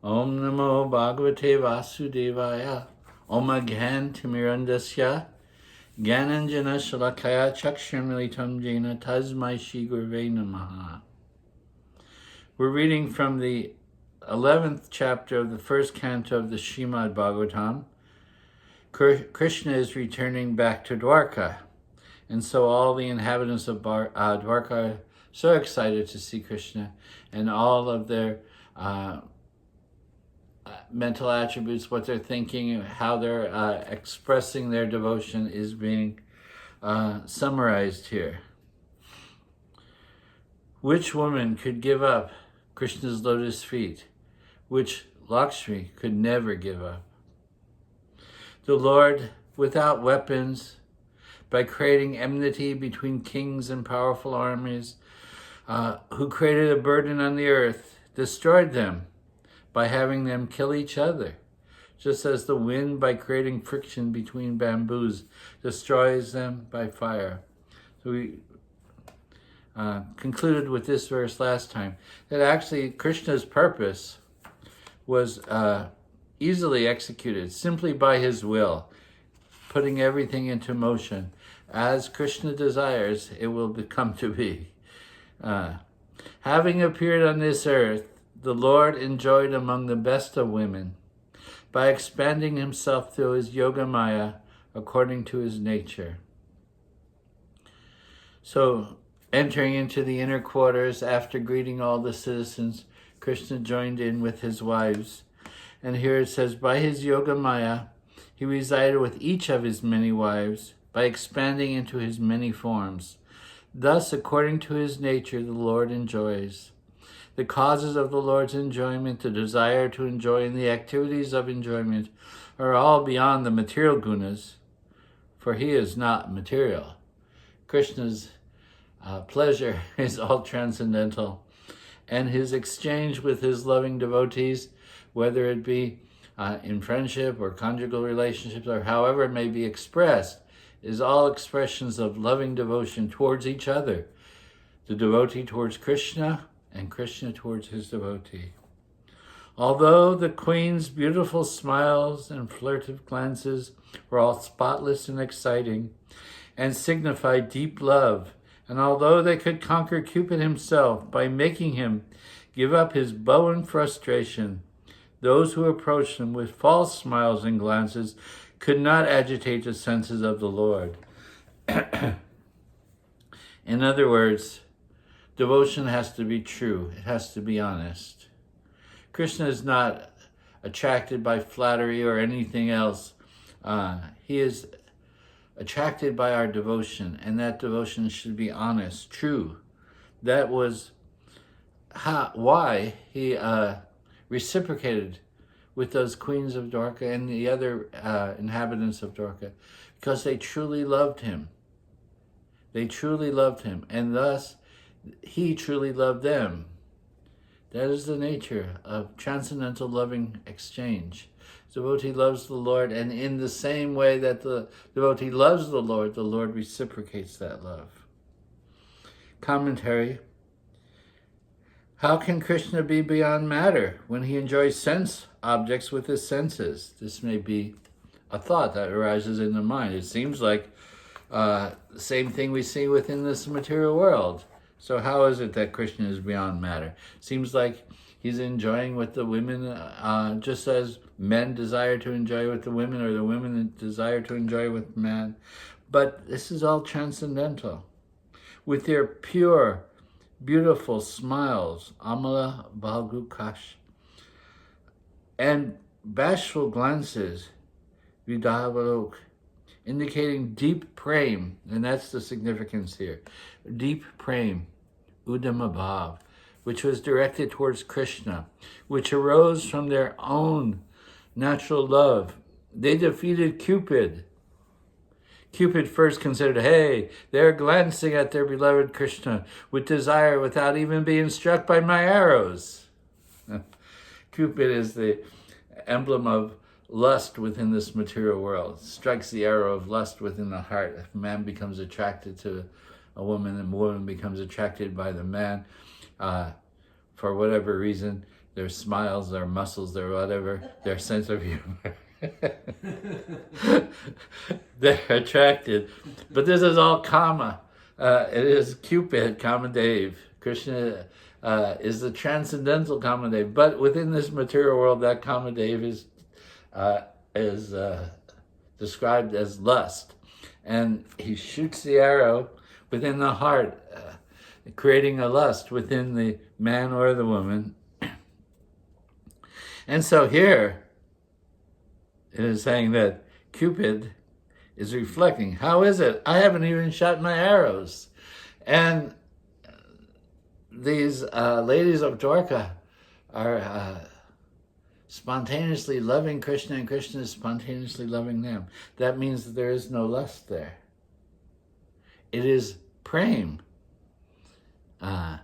Om Namo Bhagavate Vasudevaya. Om Agyan Timirandasya. Gyananjana Shalakaya Chakshurmilitam Jena Tasmai Shri Gurve Namaha. We're reading from the 11th chapter of the first canto of the Srimad Bhagavatam. Krishna is returning back to Dwarka. And so all the inhabitants of Dwarka are so excited to see Krishna, and all of their mental attributes, what they're thinking, how they're expressing their devotion is being summarized here. Which woman could give up Krishna's lotus feet, which Lakshmi could never give up? The Lord, without weapons, by creating enmity between kings and powerful armies, who created a burden on the earth, destroyed them by having them kill each other, just as the wind, by creating friction between bamboos, destroys them by fire. So we concluded with this verse last time, that actually Krishna's purpose was easily executed simply by his will, putting everything into motion. As Krishna desires, it will come to be. Having appeared on this earth, the Lord enjoyed among the best of women by expanding himself through his yoga maya according to his nature. So, entering into the inner quarters after greeting all the citizens, Krishna joined in with his wives. And here it says, by his yoga maya, he resided with each of his many wives by expanding into his many forms. Thus, according to his nature, the Lord enjoys. The causes of the Lord's enjoyment, the desire to enjoy, and the activities of enjoyment are all beyond the material gunas, for he is not material. Krishna's pleasure is all transcendental, and his exchange with his loving devotees, whether it be in friendship or conjugal relationships or however it may be expressed, is all expressions of loving devotion towards each other. The devotee towards Krishna, and Krishna towards his devotee. Although the queen's beautiful smiles and furtive glances were all spotless and exciting, and signified deep love, and although they could conquer Cupid himself by making him give up his bow in frustration, those who approached him with false smiles and glances could not agitate the senses of the Lord. In other words, devotion has to be true. It has to be honest. Krishna is not attracted by flattery or anything else. He is attracted by our devotion, and that devotion should be honest, true. That was why he reciprocated with those queens of Dwarka and the other inhabitants of Dwarka, because they truly loved him. They truly loved him, and thus he truly loved them. That is the nature of transcendental loving exchange. The devotee loves the Lord, and in the same way that the devotee loves the Lord reciprocates that love. Commentary. How can Krishna be beyond matter when he enjoys sense objects with his senses? This may be a thought that arises in the mind. It seems like the same thing we see within this material world. So how is it that Krishna is beyond matter? Seems like he's enjoying with the women just as men desire to enjoy with the women, or the women desire to enjoy with men. But this is all transcendental. With their pure, beautiful smiles, Amala Bhalgukash, and bashful glances, Vidavalok, indicating deep prema, and that's the significance here. Deep prema, Udamabhav, which was directed towards Krishna, which arose from their own natural love. They defeated Cupid. Cupid first considered, hey, they're glancing at their beloved Krishna with desire without even being struck by my arrows. Cupid is the emblem of lust within this material world. Strikes the arrow of lust within the heart. If man becomes attracted to a woman and woman becomes attracted by the man, for whatever reason, their smiles, their muscles, their whatever, their sense of humor. They're attracted. But this is all Kama. It is Cupid, Kamadev. Krishna is the transcendental Kamadev. But within this material world, that Kamadev is described as lust. And he shoots the arrow within the heart, creating a lust within the man or the woman. And so here, it is saying that Cupid is reflecting, how is it? I haven't even shot my arrows. And these ladies of Dwarka are spontaneously loving Krishna, and Krishna is spontaneously loving them. That means that there is no lust there. It is Prema, Udama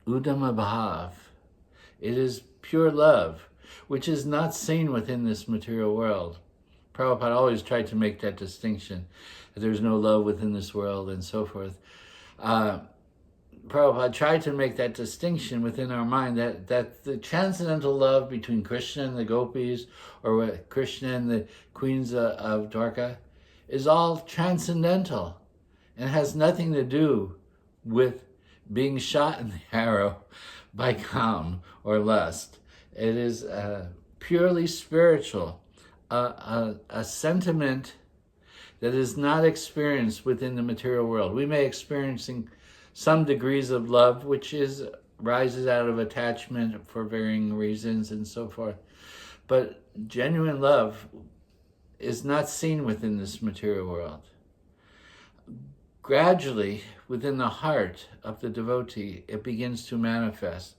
Bhav. It is pure love, which is not seen within this material world. Prabhupada always tried to make that distinction, that there's no love within this world and so forth. Prabhupada tried to make that distinction within our mind, that the transcendental love between Krishna and the gopis, or Krishna and the queens of Dwarka, is all transcendental and has nothing to do with being shot in the arrow by Kam or lust. It is purely spiritual, a sentiment that is not experienced within the material world. We may experiencing some degrees of love, which rises out of attachment for varying reasons and so forth. But genuine love is not seen within this material world. Gradually, within the heart of the devotee, it begins to manifest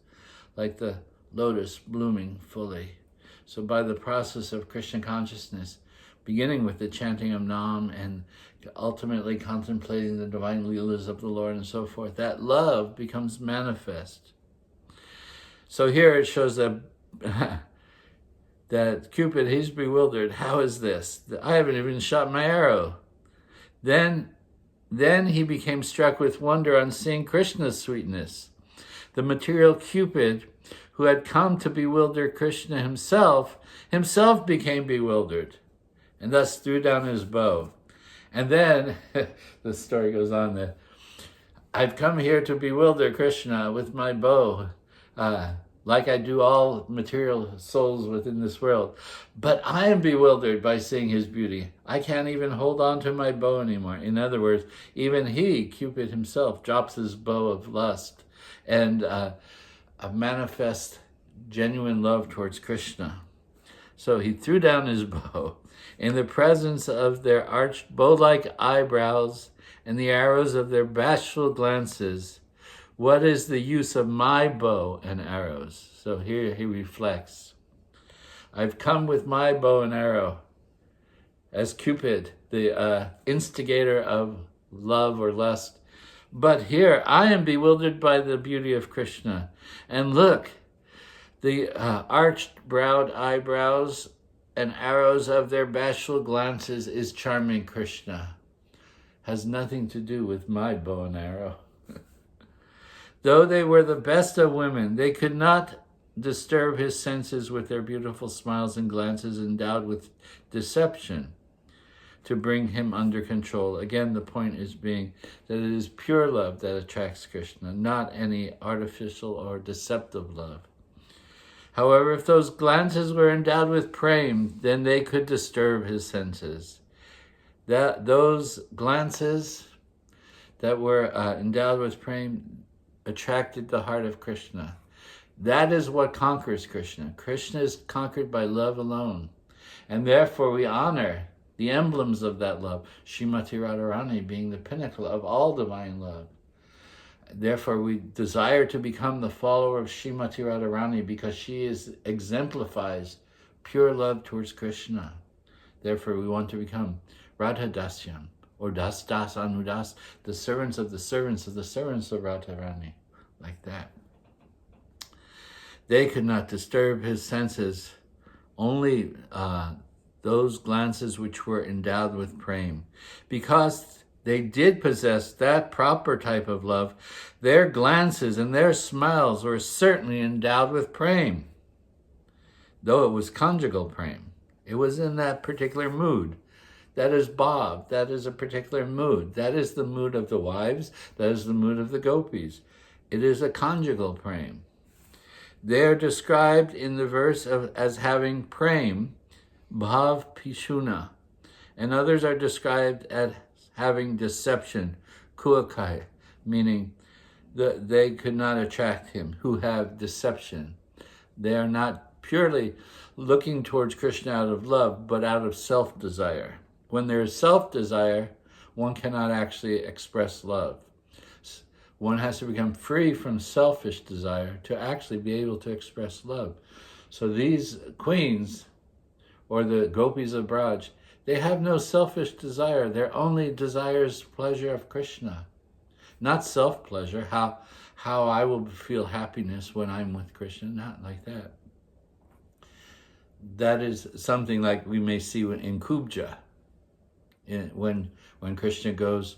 like the lotus blooming fully. So by the process of Krishna consciousness, beginning with the chanting of Nam and ultimately contemplating the divine leelas of the Lord and so forth, that love becomes manifest. So here it shows that that Cupid, he's bewildered. How is this? I haven't even shot my arrow. Then he became struck with wonder on seeing Krishna's sweetness. The material Cupid, who had come to bewilder Krishna himself became bewildered, and thus threw down his bow. And then, the story goes on that, I've come here to bewilder Krishna with my bow, like I do all material souls within this world. But I am bewildered by seeing his beauty. I can't even hold on to my bow anymore. In other words, even he, Cupid himself, drops his bow of lust and manifests genuine love towards Krishna. So he threw down his bow in the presence of their arched bow-like eyebrows and the arrows of their bashful glances. What is the use of my bow and arrows? So here he reflects. I've come with my bow and arrow as Cupid, the instigator of love or lust. But here I am bewildered by the beauty of Krishna. And look, the arched-browed eyebrows and arrows of their bashful glances is charming Krishna. Has nothing to do with my bow and arrow. Though they were the best of women, they could not disturb his senses with their beautiful smiles and glances endowed with deception to bring him under control. Again, the point is being that it is pure love that attracts Krishna, not any artificial or deceptive love. However, if those glances were endowed with prema, then they could disturb his senses. Those glances that were endowed with prema attracted the heart of Krishna. That is what conquers Krishna. Krishna is conquered by love alone. And therefore we honor the emblems of that love, Srimati Radharani being the pinnacle of all divine love. Therefore we desire to become the follower of Srimati Radharani because she exemplifies pure love towards Krishna. Therefore we want to become Radha Dasyam, or Das Das Anudas, the servants of the servants of the servants of Radharani, like that. They could not disturb his senses, only those glances which were endowed with prema, because they did possess that proper type of love, their glances and their smiles were certainly endowed with prema, though it was conjugal prema. It was in that particular mood. That is bhav. That is a particular mood. That is the mood of the wives. That is the mood of the gopis. It is a conjugal prema. They are described in the verse as having prema, bhav pishuna, and others are described as having deception, kuakai, meaning that they could not attract him, who have deception. They are not purely looking towards Krishna out of love, but out of self-desire. When there is self-desire, one cannot actually express love. One has to become free from selfish desire to actually be able to express love. So these queens, or the gopis of Braj, they have no selfish desire. Their only desire is pleasure of Krishna, not self-pleasure, how I will feel happiness when I'm with Krishna, not like that. That is something like we may see in Kubja. When Krishna goes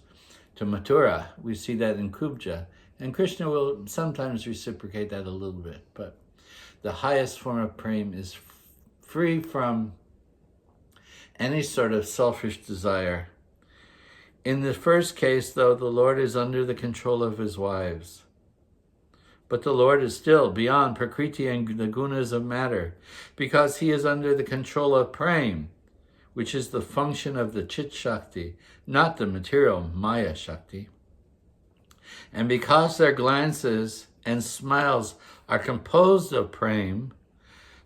to Mathura, we see that in Kubja. And Krishna will sometimes reciprocate that a little bit. But the highest form of prema is free from any sort of selfish desire. In the first case, though, the Lord is under the control of his wives. But the Lord is still beyond Prakriti and the gunas of matter, because he is under the control of prema, which is the function of the Chit Shakti, not the material Maya Shakti. And because their glances and smiles are composed of prema,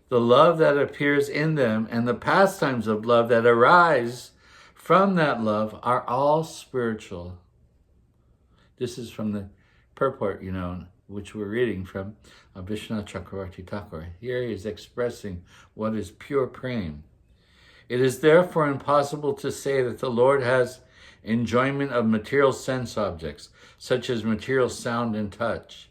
the love that appears in them and the pastimes of love that arise from that love are all spiritual. This is from the purport, which we're reading from Visvanatha Cakravarti Thakur. Here he is expressing what is pure prema. It is therefore impossible to say that the Lord has enjoyment of material sense objects, such as material sound and touch.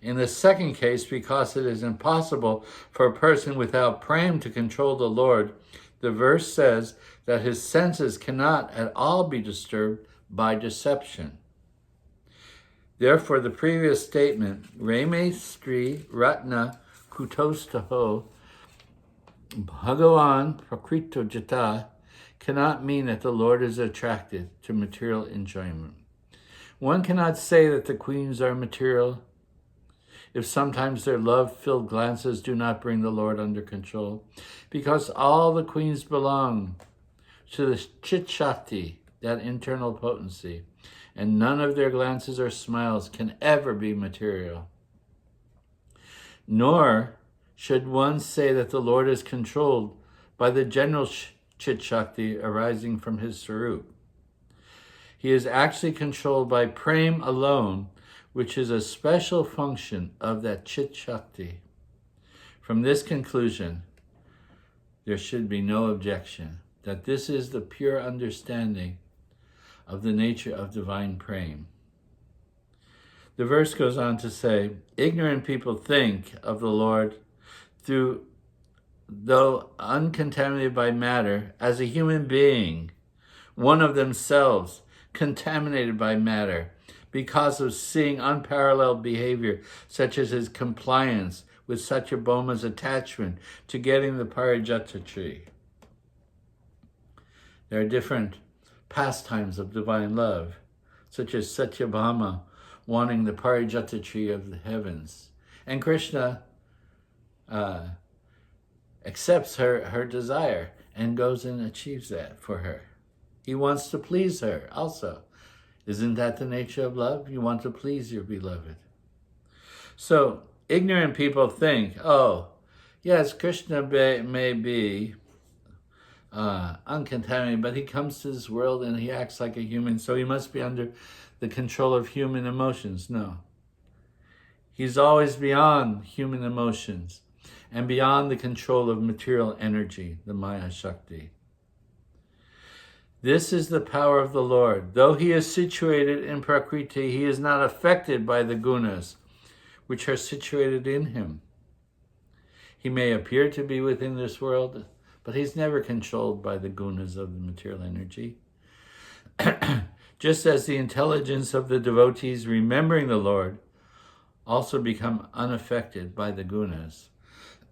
In the second case, because it is impossible for a person without prema to control the Lord, the verse says that his senses cannot at all be disturbed by deception. Therefore, the previous statement, Reme Stri Ratna Kutostaho Bhagavan Prakrito Jata, cannot mean that the Lord is attracted to material enjoyment. One cannot say that the queens are material if sometimes their love-filled glances do not bring the Lord under control, because all the queens belong to the Chit Shakti, that internal potency, and none of their glances or smiles can ever be material. Nor should one say that the Lord is controlled by the general Chit Shakti arising from his Sarup. He is actually controlled by prema alone, which is a special function of that Chit Shakti. From this conclusion, there should be no objection that this is the pure understanding of the nature of divine prema. The verse goes on to say, ignorant people think of the Lord though uncontaminated by matter, as a human being, one of themselves, contaminated by matter, because of seeing unparalleled behavior, such as his compliance with Satyabhauma's attachment to getting the Parijata tree. There are different pastimes of divine love, such as Satyabhama wanting the Parijata tree of the heavens. And Krishna accepts her desire and goes and achieves that for her. He wants to please her also. Isn't that the nature of love? You want to please your beloved. So ignorant people think, oh, yes, Krishna may be uncontaminated, but he comes to this world and he acts like a human, so he must be under the control of human emotions. No. He's always beyond human emotions and beyond the control of material energy, the Maya Shakti. This is the power of the Lord. Though he is situated in Prakriti, he is not affected by the gunas, which are situated in him. He may appear to be within this world, but he's never controlled by the gunas of the material energy. just as the intelligence of the devotees remembering the Lord also become unaffected by the gunas.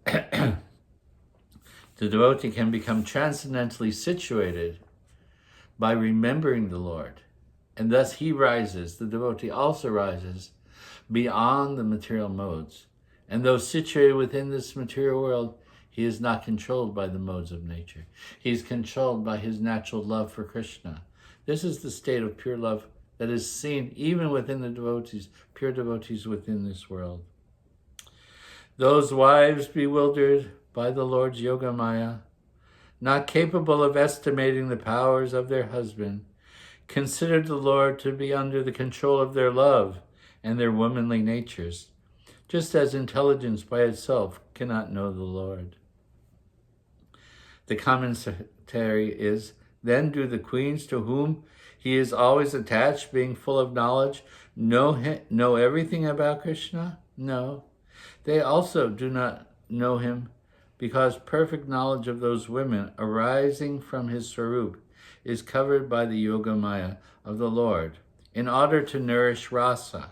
The devotee can become transcendently situated by remembering the Lord, and thus he rises, the devotee also rises beyond the material modes. And though situated within this material world, he is not controlled by the modes of nature. He is controlled by his natural love for Krishna. This is the state of pure love that is seen even within the devotees, pure devotees within this world. Those wives bewildered by the Lord's yoga maya, not capable of estimating the powers of their husband, considered the Lord to be under the control of their love and their womanly natures, just as intelligence by itself cannot know the Lord. The commentary is, then do the queens to whom he is always attached, being full of knowledge, know everything about Krishna? No. They also do not know him, because perfect knowledge of those women arising from his Swarup is covered by the yoga maya of the Lord, in order to nourish rasa.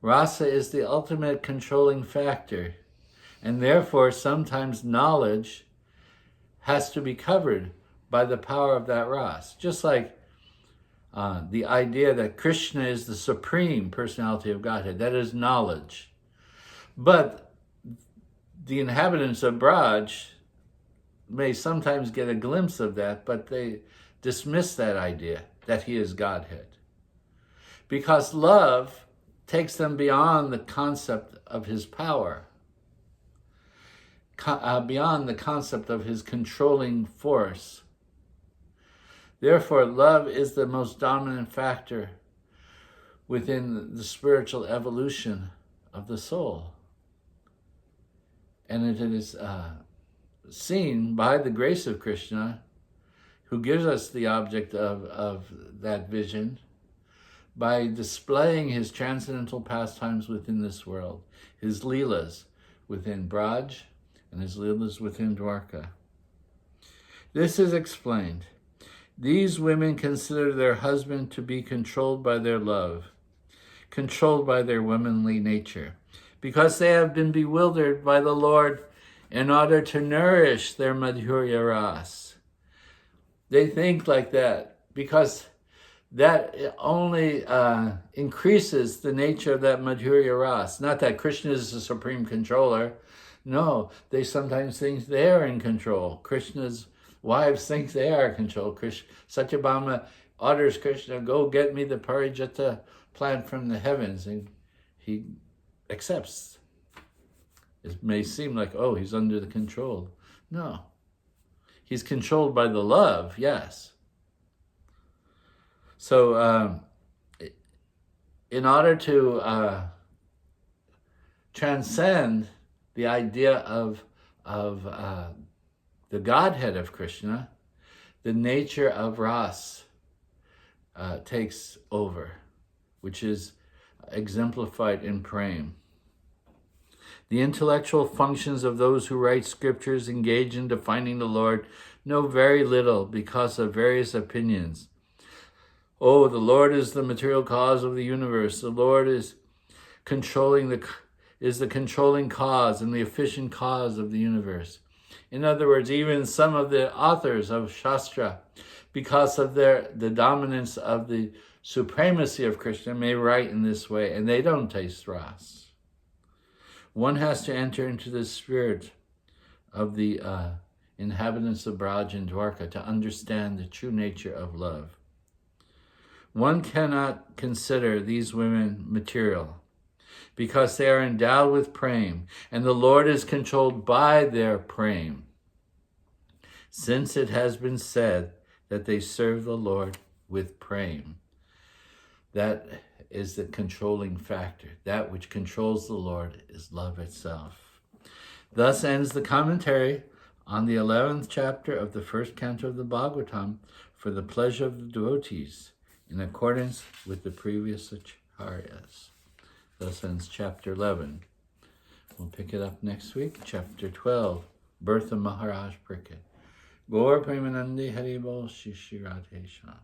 Rasa is the ultimate controlling factor, and therefore sometimes knowledge has to be covered by the power of that ras. Just like the idea that Krishna is the supreme personality of Godhead, that is knowledge. But the inhabitants of Braj may sometimes get a glimpse of that, but they dismiss that idea that he is Godhead. Because love takes them beyond the concept of his power, beyond the concept of his controlling force. Therefore, love is the most dominant factor within the spiritual evolution of the soul. And it is seen by the grace of Krishna, who gives us the object of that vision, by displaying his transcendental pastimes within this world, his leelas within Braj, and his leelas within Dwarka. This is explained. These women consider their husband to be controlled by their love, controlled by their womanly nature, because they have been bewildered by the Lord in order to nourish their madhurya ras. They think like that because that only increases the nature of that madhurya ras. Not that Krishna is the supreme controller. No, they sometimes think they are in control. Krishna's wives think they are in control. Satyabhama orders Krishna, go get me the parijata plant from the heavens, and he accepts. It may seem like, oh, he's under the control. No. He's controlled by the love, yes. So in order to transcend the idea of the Godhead of Krishna, the nature of ras takes over, which is exemplified in Prema. The intellectual functions of those who write scriptures engaged in defining the Lord know very little because of various opinions. Oh, the Lord is the material cause of the universe. The Lord is the controlling cause and the efficient cause of the universe. In other words, even some of the authors of Shastra, because of the dominance of the supremacy of Krishna, may write in this way, and they don't taste ras. One has to enter into the spirit of the inhabitants of Braj and Dwarka to understand the true nature of love. One cannot consider these women material because they are endowed with Prema, and the Lord is controlled by their Prema, since it has been said that they serve the Lord with Prema. That is the controlling factor. That which controls the Lord is love itself. Thus ends the commentary on the 11th chapter of the first canto of the Bhagavatam for the pleasure of the devotees, in accordance with the previous acharyas. Thus ends chapter 11. We'll pick it up next week, chapter 12, Birth of Maharaj Parikshit. Gaur Premanandi Haribol Shishirate Sham.